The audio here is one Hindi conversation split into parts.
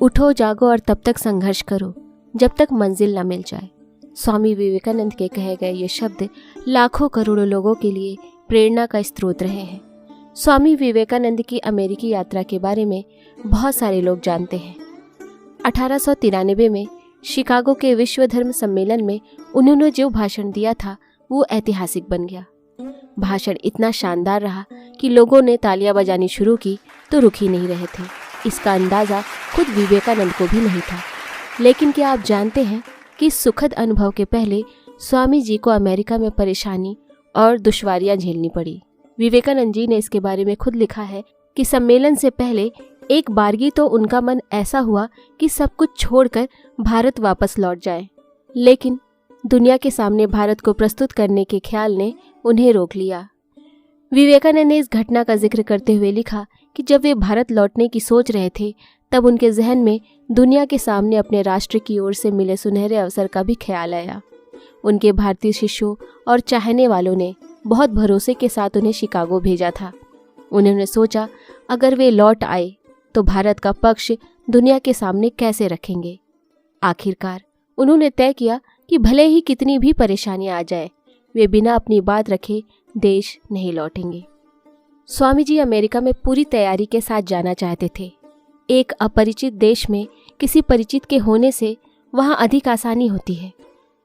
उठो जागो और तब तक संघर्ष करो जब तक मंजिल न मिल जाए। स्वामी विवेकानंद के कहे गए ये शब्द लाखों करोड़ों लोगों के लिए प्रेरणा का स्रोत रहे हैं। स्वामी विवेकानंद की अमेरिकी यात्रा के बारे में बहुत सारे लोग जानते हैं। 1893 में शिकागो के विश्व धर्म सम्मेलन में उन्होंने जो भाषण दिया था वो ऐतिहासिक बन गया। भाषण इतना शानदार रहा कि लोगों ने तालियां बजानी शुरू की तो रुक ही नहीं रहे थे। इसका अंदाज़ा खुद विवेकानंद को भी नहीं था। लेकिन क्या आप जानते हैं कि इस सुखद अनुभव के पहले स्वामी जी को अमेरिका में परेशानी और दुश्वारियां झेलनी पड़ी। विवेकानंद जी ने इसके बारे में खुद लिखा है कि सम्मेलन से पहले एक बारगी तो उनका मन ऐसा हुआ कि सब कुछ छोड़कर भारत वापस लौट जाए, लेकिन दुनिया के सामने भारत को प्रस्तुत करने के ख्याल ने उन्हें रोक लिया। विवेकानंद ने इस घटना का जिक्र करते हुए लिखा कि जब वे भारत लौटने की सोच रहे थे तब उनके जहन में दुनिया के सामने अपने राष्ट्र की ओर से मिले सुनहरे अवसर का भी ख्याल आया। उनके भारतीय शिष्यों और चाहने वालों ने बहुत भरोसे के साथ उन्हें शिकागो भेजा था। उन्होंने सोचा अगर वे लौट आए तो भारत का पक्ष दुनिया के सामने कैसे रखेंगे। आखिरकार उन्होंने तय किया कि भले ही कितनी भी परेशानियां आ जाए, वे बिना अपनी बात रखे देश नहीं लौटेंगे। स्वामी जी अमेरिका में पूरी तैयारी के साथ जाना चाहते थे। एक अपरिचित देश में किसी परिचित के होने से वहाँ अधिक आसानी होती है।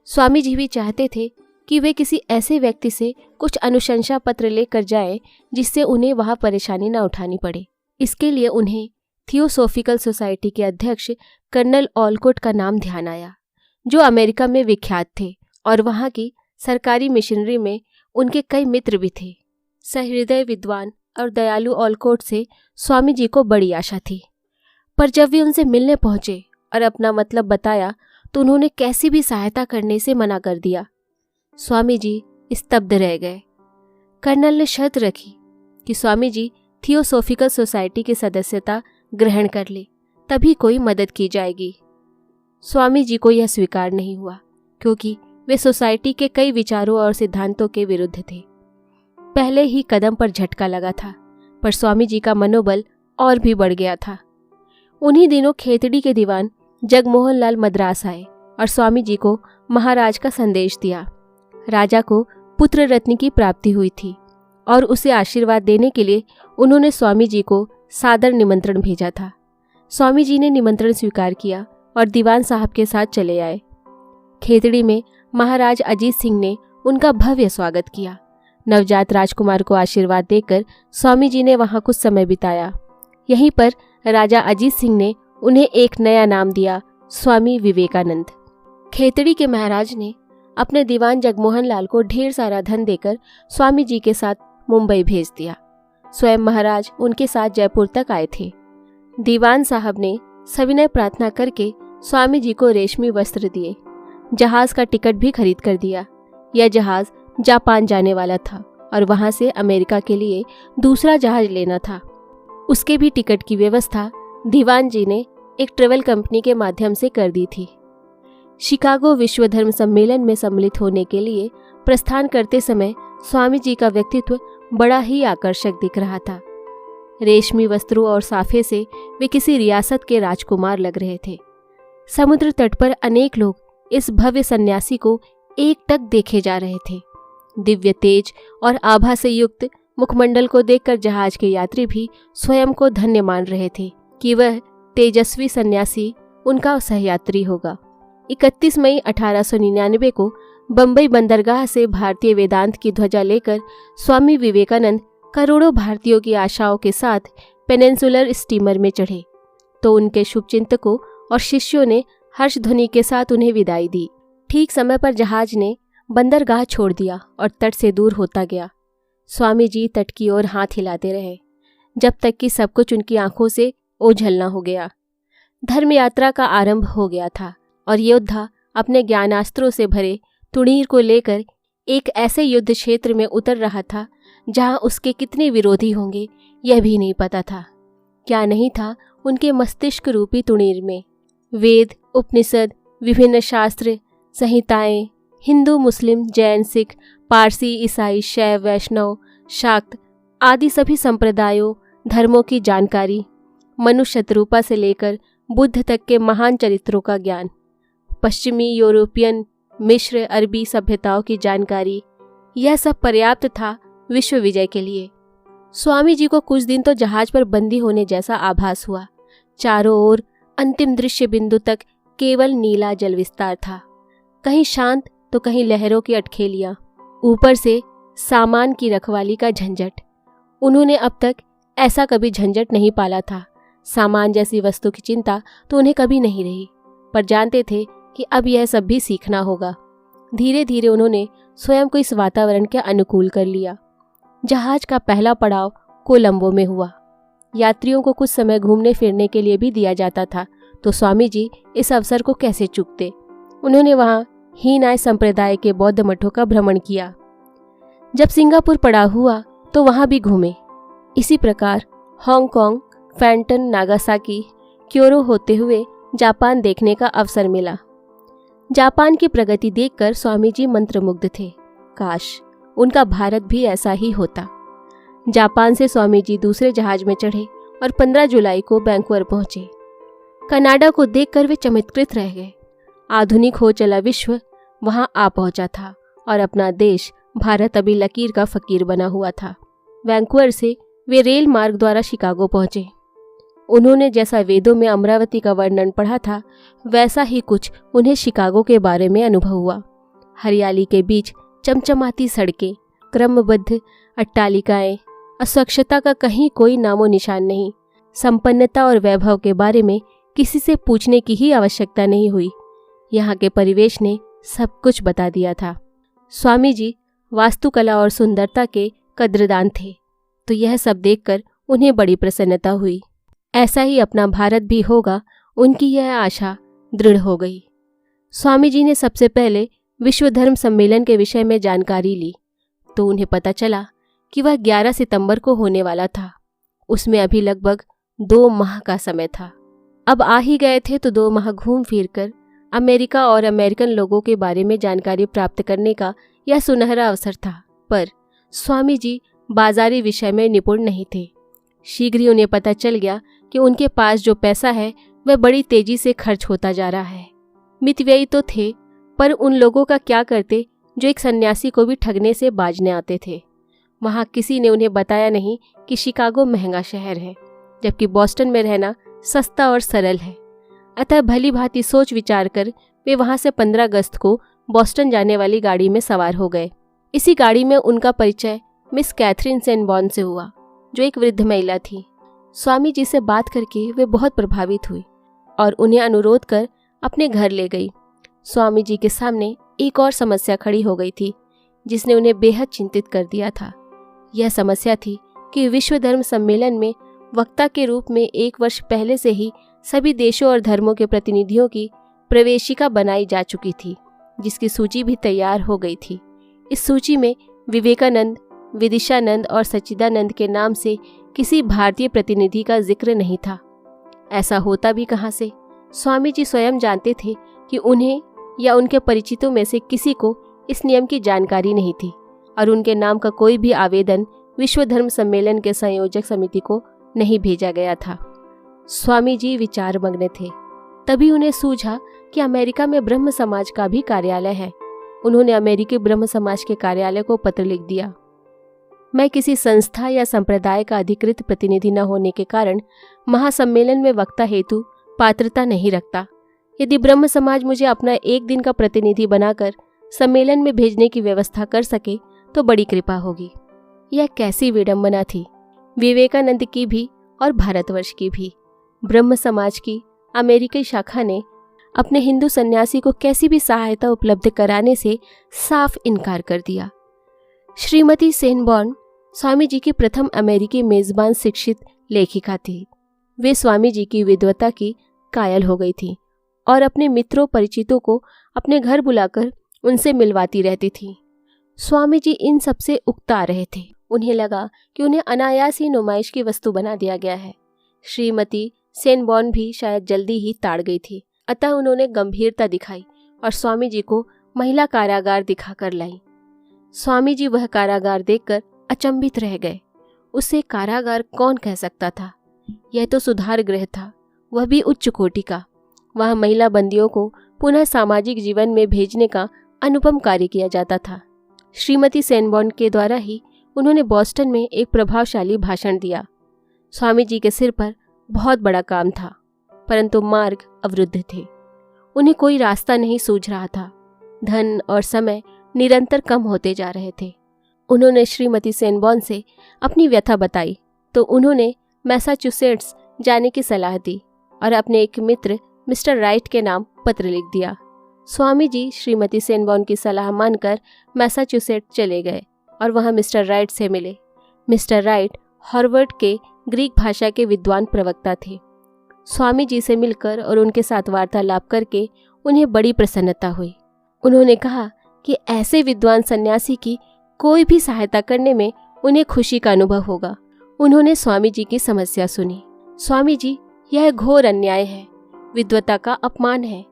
स्वामी जी भी चाहते थे कि वे किसी ऐसे व्यक्ति से कुछ अनुशंसा पत्र लेकर जाएं जिससे उन्हें वहाँ परेशानी न उठानी पड़े। इसके लिए उन्हें थियोसॉफिकल सोसाइटी के अध्यक्ष कर्नल ऑलकोट का नाम ध्यान आया, जो अमेरिका में विख्यात थे और वहाँ की सरकारी मिशनरी में उनके कई मित्र भी थे। सहृदय विद्वान और दयालु ऑलकोट से स्वामी जी को बड़ी आशा थी, पर जब वे उनसे मिलने पहुंचे और अपना मतलब बताया तो उन्होंने कैसी भी सहायता करने से मना कर दिया। स्वामी जी स्तब्ध रह गए। कर्नल ने शर्त रखी कि स्वामी जी थियोसॉफिकल सोसाइटी की सदस्यता ग्रहण कर ले, तभी कोई मदद की जाएगी। स्वामी जी को यह स्वीकार नहीं हुआ क्योंकि वे सोसाइटी के कई विचारों और सिद्धांतों के विरुद्ध थे। पहले ही कदम पर झटका लगा था, पर स्वामी जी का मनोबल और भी बढ़ गया था। उन्हीं दिनों खेतड़ी के दीवान जगमोहन लाल मद्रास आए और स्वामी जी को महाराज का संदेश दिया। राजा को पुत्र रत्न की प्राप्ति हुई थी और उसे आशीर्वाद देने के लिए उन्होंने स्वामी जी को सादर निमंत्रण भेजा था। स्वामी जी ने निमंत्रण स्वीकार किया और दीवान साहब के साथ चले आए। खेतड़ी में महाराज अजीत सिंह ने उनका भव्य स्वागत किया। नवजात राजकुमार को आशीर्वाद देकर स्वामी जी ने वहां कुछ समय बिताया। यहीं पर राजा अजीत सिंह ने उन्हें एक नया नाम दिया, स्वामी विवेकानंद। खेतड़ी के महाराज ने अपने दीवान जगमोहन लाल को ढेर सारा धन देकर स्वामी जी के साथ मुंबई भेज दिया। स्वयं महाराज उनके साथ जयपुर तक आए थे। दीवान साहब ने सविनय प्रार्थना करके स्वामी जी को रेशमी वस्त्र दिए। जहाज का टिकट भी खरीद कर दिया। यह जहाज जापान जाने वाला था और वहां से अमेरिका के लिए दूसरा जहाज लेना था। उसके भी टिकट की व्यवस्था दीवान जी ने एक ट्रेवल कंपनी के माध्यम से कर दी थी। शिकागो विश्व धर्म सम्मेलन में सम्मिलित होने के लिए प्रस्थान करते समय स्वामी जी का व्यक्तित्व बड़ा ही आकर्षक दिख रहा था। रेशमी वस्त्रों और साफे से वे किसी रियासत के राजकुमार लग रहे थे। समुद्र तट पर अनेक लोग इस भव्य सन्यासी को एकटक देखे जा रहे थे। दिव्य तेज और आभा से युक्त मुखमंडल को देखकर जहाज के यात्री भी स्वयं को धन्य मान रहे थे कि वह तेजस्वी सन्यासी उनका सहयात्री होगा। 31 मई 1899 को बंबई बंदरगाह से भारतीय वेदांत की ध्वजा लेकर स्वामी विवेकानंद करोड़ों भारतीयों की आशाओं के साथ पेनिनसुलर स्टीमर में चढ़े तो उनके शुभचिंतकों और शिष्यों ने हर्ष ध्वनि के साथ उन्हें विदाई दी। ठीक समय पर जहाज ने बंदरगाह छोड़ दिया और तट से दूर होता गया। स्वामी जी तट की ओर हाथ हिलाते रहे जब तक कि सब कुछ उनकी आंखों से ओझलना हो गया। धर्म यात्रा का आरंभ हो गया था और योद्धा अपने ज्ञानास्त्रों से भरे तुणीर को लेकर एक ऐसे युद्ध क्षेत्र में उतर रहा था जहां उसके कितने विरोधी होंगे यह भी नहीं पता था। क्या नहीं था उनके मस्तिष्क रूपी तुणीर में? वेद, उपनिषद, विभिन्न शास्त्र, संहिताएं, हिंदू, मुस्लिम, जैन, सिख, पारसी, ईसाई, शैव, वैष्णव, शाक्त आदि सभी संप्रदायों धर्मों की जानकारी, मनुष्य शत्रुपा से लेकर बुद्ध तक के महान चरित्रों का ज्ञान, पश्चिमी, यूरोपियन, मिस्र, अरबी सभ्यताओं की जानकारी, यह सब पर्याप्त था विश्व विजय के लिए। स्वामी जी को कुछ दिन तो जहाज पर बंदी होने जैसा आभास हुआ। चारों ओर अंतिम दृश्य बिंदु तक केवल नीला जल विस्तार था, कहीं शांत तो कहीं लहरों की अटखेलियां, ऊपर से सामान की रखवाली का झंझट। उन्होंने अब तक ऐसा कभी झंझट नहीं पाला था। सामान जैसी वस्तु की चिंता तो उन्हें कभी नहीं रही, पर जानते थे कि अब यह सब भी सीखना होगा। धीरे धीरे उन्होंने स्वयं को इस वातावरण के अनुकूल कर लिया। जहाज का पहला पड़ाव कोलंबो में हुआ। यात्रियों को कुछ समय घूमने फिरने के लिए भी दिया जाता था, तो स्वामी जी इस अवसर को कैसे चूकते। उन्होंने वहाँ हीनाय संप्रदाय के बौद्ध मठों का भ्रमण किया। जब सिंगापुर पड़ाव हुआ तो वहाँ भी घूमे। इसी प्रकार हांगकांग, फैंटन, नागासाकी, क्योरो होते हुए जापान देखने का अवसर मिला। जापान की प्रगति देखकर स्वामी जी मंत्रमुग्ध थे। काश उनका भारत भी ऐसा ही होता। जापान से स्वामी जी दूसरे जहाज में चढ़े और 15 जुलाई को वैंकूवर पहुंचे। कनाडा को देखकर वे चमत्कृत रह गए। आधुनिक हो चला विश्व वहां आ पहुंचा था और अपना देश भारत अभी लकीर का फकीर बना हुआ था। वैंकूवर से वे रेल मार्ग द्वारा शिकागो पहुंचे। उन्होंने जैसा वेदों में अमरावती का वर्णन पढ़ा था, वैसा ही कुछ उन्हें शिकागो के बारे में अनुभव हुआ। हरियाली के बीच चमचमाती सड़कें, क्रमबद्ध अट्टालिकाएं, अस्वच्छता का कहीं कोई नामो निशान नहीं। संपन्नता और वैभव के बारे में किसी से पूछने की ही आवश्यकता नहीं हुई। यहाँ के परिवेश ने सब कुछ बता दिया था। स्वामी जी वास्तुकला और सुंदरता के कद्रदान थे, तो यह सब देखकर उन्हें बड़ी प्रसन्नता हुई। ऐसा ही अपना भारत भी होगा, उनकी यह आशा दृढ़ हो गई। स्वामी जी ने सबसे पहले विश्व धर्म सम्मेलन के विषय में जानकारी ली, तो उन्हें पता चला कि वह 11 सितंबर को होने वाला था। उसमें अभी लगभग 2 माह का समय था। अब आ ही गए थे तो 2 माह घूम फिर कर अमेरिका और अमेरिकन लोगों के बारे में जानकारी प्राप्त करने का यह सुनहरा अवसर था। पर स्वामी जी बाजारी विषय में निपुण नहीं थे। शीघ्र ही उन्हें पता चल गया कि उनके पास जो पैसा है वह बड़ी तेजी से खर्च होता जा रहा है। मितव्ययी तो थे, पर उन लोगों का क्या करते जो एक सन्यासी को भी ठगने से बाजने आते थे। वहाँ किसी ने उन्हें बताया नहीं कि शिकागो महंगा शहर है, जबकि बॉस्टन में रहना सस्ता और सरल है। अतः भली भांति सोच विचार कर वे वहाँ से 15 अगस्त को बॉस्टन जाने वाली गाड़ी में सवार हो गए। इसी गाड़ी में उनका परिचय मिस कैथरीन सेनबॉर्न से हुआ, जो एक वृद्ध महिला थी। स्वामी जी से बात करके वे बहुत प्रभावित हुई और उन्हें अनुरोध कर अपने घर ले गई। स्वामी जी के सामने एक और समस्या खड़ी हो गई थी, जिसने उन्हें बेहद चिंतित कर दिया था। यह समस्या थी कि विश्व धर्म सम्मेलन में वक्ता के रूप में 1 वर्ष पहले से ही सभी देशों और धर्मों के प्रतिनिधियों की प्रवेशिका बनाई जा चुकी थी, जिसकी सूची भी तैयार हो गई थी। इस सूची में विवेकानंद, विदिशानंद और सच्चिदानंद के नाम से किसी भारतीय प्रतिनिधि का जिक्र नहीं था। ऐसा होता भी कहाँ से? स्वामी जी स्वयं जानते थे कि उन्हें या उनके परिचितों में से किसी को इस नियम की जानकारी नहीं थी और उनके नाम का कोई भी आवेदन विश्व धर्म सम्मेलन के संयोजक समिति को नहीं भेजा गया था। स्वामी जी विचार मग्न थे। तभी उन्हें सूझा कि अमेरिका में ब्रह्म समाज का भी कार्यालय है। उन्होंने अमेरिकी ब्रह्म समाज के कार्यालय को पत्र लिख दिया। मैं किसी संस्था या संप्रदाय का अधिकृत प्रतिनिधि न होने के कारण महासम्मेलन में वक्ता हेतु पात्रता नहीं रखता। यदि ब्रह्म समाज मुझे अपना 1 दिन का प्रतिनिधि बनाकर सम्मेलन में भेजने की व्यवस्था कर सके तो बड़ी कृपा होगी। यह कैसी विडंबना थी, विवेकानंद की भी और भारतवर्ष की भी। ब्रह्म समाज की अमेरिकी शाखा ने अपने हिंदू सन्यासी को कैसी भी सहायता उपलब्ध कराने से साफ इनकार कर दिया। श्रीमती सेनबॉर्न स्वामी जी की प्रथम अमेरिकी मेजबान शिक्षित लेखिका थी। वे स्वामी जी की विद्वता की कायल हो गई थी और अपने मित्रों परिचितों को अपने घर बुलाकर उनसे मिलवाती रहती थी। स्वामी जी इन सबसे उकता रहे थे। उन्हें लगा कि उन्हें अनायास ही नुमाइश की वस्तु बना दिया गया है। श्रीमती सेनबॉर्न भी शायद जल्दी ही ताड़ गई थी, अतः उन्होंने गंभीरता दिखाई और स्वामी जी को महिला कारागार दिखाकर लाई। स्वामी जी वह कारागार देखकर अचंभित रह गए। उसे कारागार कौन कह सकता था? यह तो सुधार गृह था। वह भी उच्च कोटि का। वहाँ महिला बंदियों को पुनः सामाजिक जीवन में भेजने का अनुपम कार्य किया जाता था। श्रीमती सेनबॉर्न के द्वारा ही उन्होंने बॉस्टन में एक प्रभावशाली भाषण दिया। स्वामी जी के सिर पर बहुत बड़ा काम था, परंतु मार्ग अवरुद्ध थे। उन्हें कोई रास्ता नहीं सूझ रहा था। धन और समय निरंतर कम होते जा रहे थे। उन्होंने श्रीमती सेनबॉर्न से अपनी व्यथा बताई तो उन्होंने मैसाचुसेट्स जाने की सलाह दी और अपने एक मित्र मिस्टर राइट के नाम पत्र लिख दिया। स्वामी जी श्रीमती सेनबॉर्न की सलाह मानकर मैसाचुसेट्स चले गए और वहां मिस्टर राइट से मिले। मिस्टर राइट हार्वर्ड के ग्रीक भाषा के विद्वान प्रवक्ता थे। स्वामी जी से मिलकर और उनके साथ वार्तालाप करके उन्हें बड़ी प्रसन्नता हुई। उन्होंने कहा कि ऐसे विद्वान सन्यासी की कोई भी सहायता करने में उन्हें खुशी का अनुभव होगा। उन्होंने स्वामी जी की समस्या सुनी। स्वामी जी, यह घोर अन्याय है, विद्वता का अपमान है।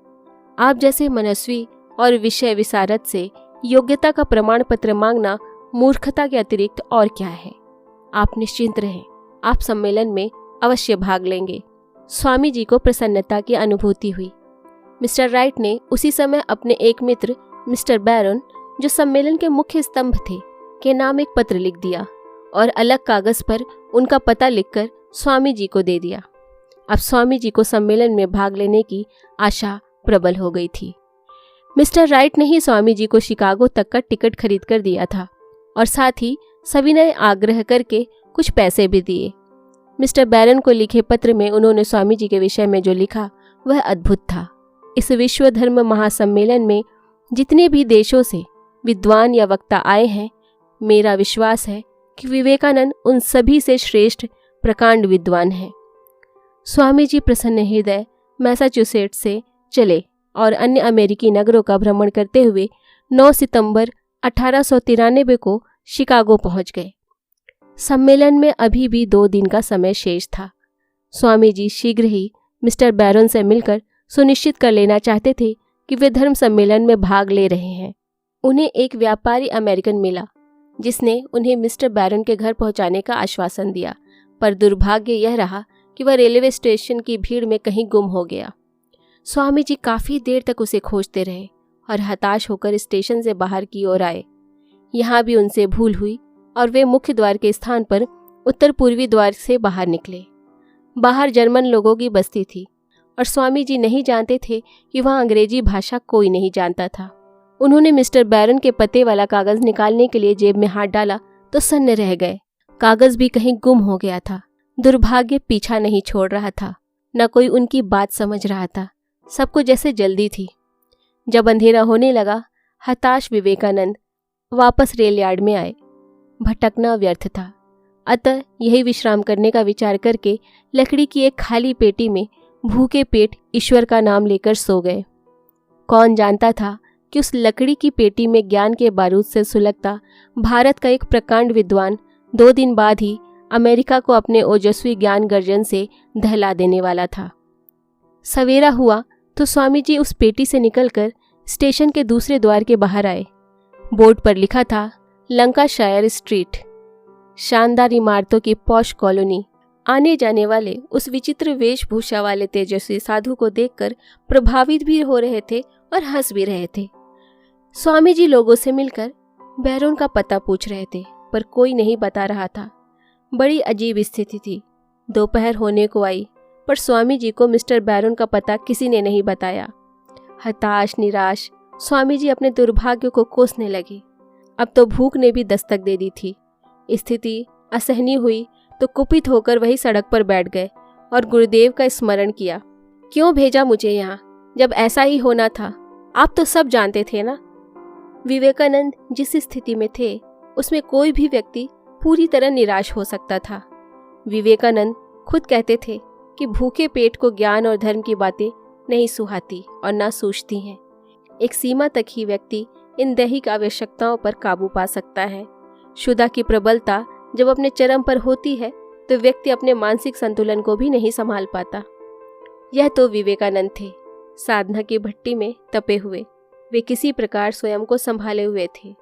आप जैसे मनस्वी और विषय विशारद से योग्यता का प्रमाण पत्र मांगना मूर्खता के अतिरिक्त और क्या है। आप निश्चिंत रहें, आप सम्मेलन में अवश्य भाग लेंगे। स्वामी जी को प्रसन्नता की अनुभूति हुई। मिस्टर राइट ने उसी समय अपने एक मित्र मिस्टर बैरन, जो सम्मेलन के मुख्य स्तंभ थे, के नाम एक पत्र लिख दिया और अलग कागज पर उनका पता लिखकर स्वामी जी को दे दिया। अब स्वामी जी को सम्मेलन में भाग लेने की आशा प्रबल हो गई थी। मिस्टर राइट ने ही स्वामी जी को शिकागो तक का टिकट खरीद कर दिया था और साथ ही सविनय आग्रह करके कुछ पैसे भी दिए। मिस्टर बैरन को लिखे पत्र में उन्होंने स्वामी जी के विषय में जो लिखा वह अद्भुत था। इस विश्व धर्म महासम्मेलन में जितने भी देशों से विद्वान या वक्ता आए हैं, मेरा विश्वास है कि विवेकानंद उन सभी से श्रेष्ठ प्रकांड विद्वान हैं। स्वामी जी प्रसन्न हृदय मैसाचुसेट्स से चले और अन्य अमेरिकी नगरों का भ्रमण करते हुए 9 सितंबर 1893 को शिकागो पहुंच गए। सम्मेलन में अभी भी 2 दिन का समय शेष था। स्वामी जी शीघ्र ही मिस्टर बैरन से मिलकर सुनिश्चित कर लेना चाहते थे कि वे धर्म सम्मेलन में भाग ले रहे हैं। उन्हें एक व्यापारी अमेरिकन मिला जिसने उन्हें मिस्टर बैरन के घर पहुंचाने का आश्वासन दिया, पर दुर्भाग्य यह रहा कि वह रेलवे स्टेशन की भीड़ में कहीं गुम हो गया। स्वामी जी काफ़ी देर तक उसे खोजते रहे और हताश होकर स्टेशन से बाहर की ओर आए। यहाँ भी उनसे भूल हुई और वे मुख्य द्वार के स्थान पर उत्तर पूर्वी द्वार से बाहर निकले। बाहर जर्मन लोगों की बस्ती थी और स्वामी जी नहीं जानते थे कि वहाँ अंग्रेजी भाषा कोई नहीं जानता था। उन्होंने मिस्टर बैरन के पते वाला कागज निकालने के लिए जेब में हाथ डाला तो सन्न रह गए। कागज भी कहीं गुम हो गया था। दुर्भाग्य पीछा नहीं छोड़ रहा था, न कोई उनकी बात समझ रहा था। सबको जैसे जल्दी थी। जब अंधेरा होने लगा, हताश विवेकानंद वापस रेल यार्ड में आए। भटकना व्यर्थ था, अतः यही विश्राम करने का विचार करके लकड़ी की एक खाली पेटी में भूखे पेट ईश्वर का नाम लेकर सो गए। कौन जानता था कि उस लकड़ी की पेटी में ज्ञान के बारूद से सुलगता भारत का एक प्रकांड विद्वान 2 दिन बाद ही अमेरिका को अपने ओजस्वी ज्ञान गर्जन से दहला देने वाला था। सवेरा हुआ तो स्वामी जी उस पेटी से निकलकर स्टेशन के दूसरे द्वार के बाहर आए। बोर्ड पर लिखा था लंकाशायर स्ट्रीट। शानदार इमारतों की पॉश कॉलोनी। आने जाने वाले उस विचित्र वेशभूषा वाले तेजस्वी साधु को देखकर प्रभावित भी हो रहे थे और हंस भी रहे थे। स्वामी जी लोगों से मिलकर बैरन का पता पूछ रहे थे, पर कोई नहीं बता रहा था। बड़ी अजीब स्थिति थी। दोपहर होने को आई, पर स्वामी जी को मिस्टर बैरन का पता किसी ने नहीं बताया। हताश निराश स्वामी जी अपने दुर्भाग्य को कोसने लगे। अब तो भूख ने भी दस्तक दे दी थी। स्थिति असहनीय हुई तो कुपित होकर वही सड़क पर बैठ गए और गुरुदेव का स्मरण किया। क्यों भेजा मुझे यहाँ, जब ऐसा ही होना था? आप तो सब जानते थे ना। विवेकानंद जिस स्थिति में थे उसमें कोई भी व्यक्ति पूरी तरह निराश हो सकता था। विवेकानंद खुद कहते थे कि भूखे पेट को ज्ञान और धर्म की बातें नहीं सुहाती और ना सूझती हैं। एक सीमा तक ही व्यक्ति इन दैहिक आवश्यकताओं पर काबू पा सकता है। क्षुधा की प्रबलता जब अपने चरम पर होती है तो व्यक्ति अपने मानसिक संतुलन को भी नहीं संभाल पाता। यह तो विवेकानंद थे, साधना की भट्टी में तपे हुए। वे किसी प्रकार स्वयं को संभाले हुए थे।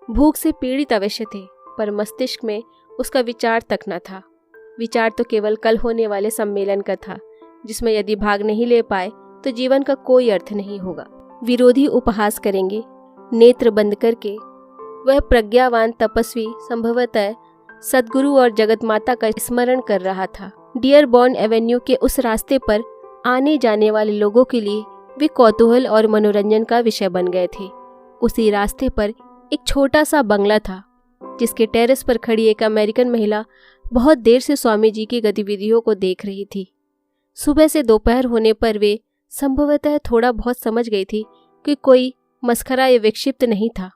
भूख से पीड़ित अवश्य थे, पर मस्तिष्क में उसका विचार तक न था। विचार तो केवल कल होने वाले सम्मेलन का था, जिसमें यदि भाग नहीं ले पाए तो जीवन का कोई अर्थ नहीं होगा। विरोधी उपहास करेंगे। नेत्र बंद करके वह प्रज्ञावान तपस्वी संभवतः सद्गुरु और जगत माता का स्मरण कर रहा था। डियरबॉर्न एवेन्यू के उस रास्ते पर आने जाने वाले लोगों के लिए वे कौतूहल और मनोरंजन का विषय बन गए थे। उसी रास्ते पर एक छोटा सा बंगला था, जिसके टेरेस पर खड़ी एक अमेरिकन महिला बहुत देर से स्वामी जी की गतिविधियों को देख रही थी। सुबह से दोपहर होने पर वे संभवतः थोड़ा बहुत समझ गई थी कि कोई मस्खरा या विक्षिप्त नहीं था।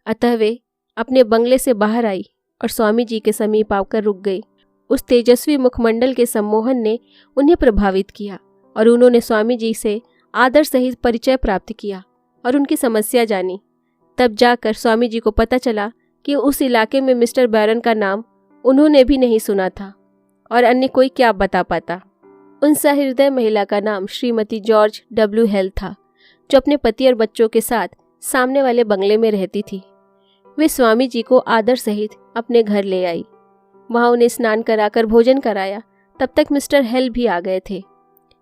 अतः वे अपने बंगले से बाहर आई और स्वामी जी के समीप आकर रुक गई। उस तेजस्वी मुखमंडल के सम्मोहन ने उन्हें प्रभावित किया और उन्होंने स्वामी जी से आदर सहित परिचय प्राप्त किया और उनकी समस्या जानी। तब जाकर स्वामी जी को पता चला कि उस इलाके में मिस्टर बैरन का नाम उन्होंने भी नहीं सुना था और अन्य कोई क्या बता पाता। उन सहृदय महिला का नाम श्रीमती जॉर्ज डब्ल्यू हेल था, जो अपने पति और बच्चों के साथ सामने वाले बंगले में रहती थी। वे स्वामी जी को आदर सहित अपने घर ले आई। वहां उन्हें स्नान कराकर भोजन कराया। तब तक मिस्टर हेल भी आ गए थे।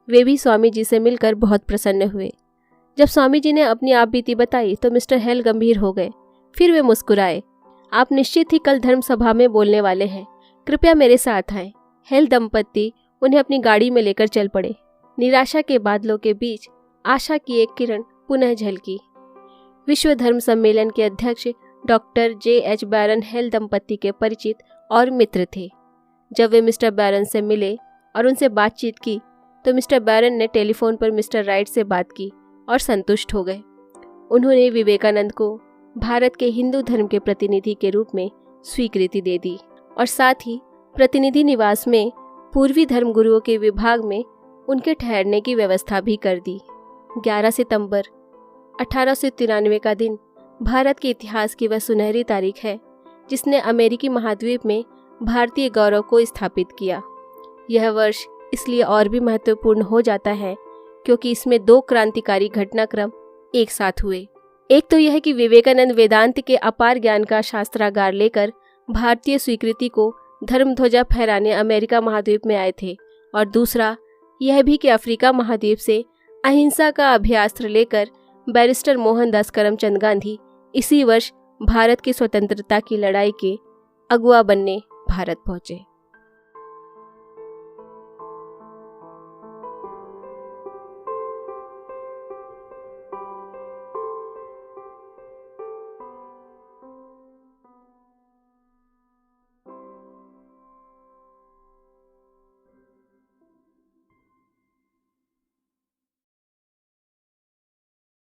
वे भी स्वामी जी से मिलकर बहुत प्रसन्न हुए। जब स्वामी जी ने अपनी आप बीती बताई तो मिस्टर हेल गंभीर हो गए। फिर वे मुस्कुराए। आप निश्चित ही कल धर्म सभा में बोलने वाले हैं, कृपया मेरे साथ आएं। हेल दंपत्ति उन्हें अपनी गाड़ी में लेकर चल पड़े। निराशा के बादलों के बीच आशा की एक किरण पुनः झलकी। विश्व धर्म सम्मेलन के अध्यक्ष डॉक्टर J.H. बैरन हेल दंपत्ति के परिचित और मित्र थे। जब वे मिस्टर बैरन से मिले और उनसे बातचीत की तो मिस्टर बैरन ने टेलीफोन पर मिस्टर राइट से बात की और संतुष्ट हो गए। उन्होंने विवेकानंद को भारत के हिंदू धर्म के प्रतिनिधि के रूप में स्वीकृति दे दी और साथ ही प्रतिनिधि निवास में पूर्वी धर्मगुरुओं के विभाग में उनके ठहरने की व्यवस्था भी कर दी। 11 सितंबर 1893 का दिन भारत के इतिहास की वह सुनहरी तारीख है जिसने अमेरिकी महाद्वीप में भारतीय गौरव को स्थापित किया। यह वर्ष इसलिए और भी महत्वपूर्ण हो जाता है क्योंकि इसमें 2 क्रांतिकारी घटनाक्रम एक साथ हुए। एक तो यह कि विवेकानंद वेदांत के अपार ज्ञान का शास्त्रागार लेकर भारतीय स्वीकृति को धर्म ध्वजा फहराने अमेरिका महाद्वीप में आए थे, और दूसरा यह भी कि अफ्रीका महाद्वीप से अहिंसा का अभ्यास्त्र लेकर बैरिस्टर मोहनदास करमचंद गांधी इसी वर्ष भारत की स्वतंत्रता की लड़ाई के अगुआ बनने भारत पहुंचे।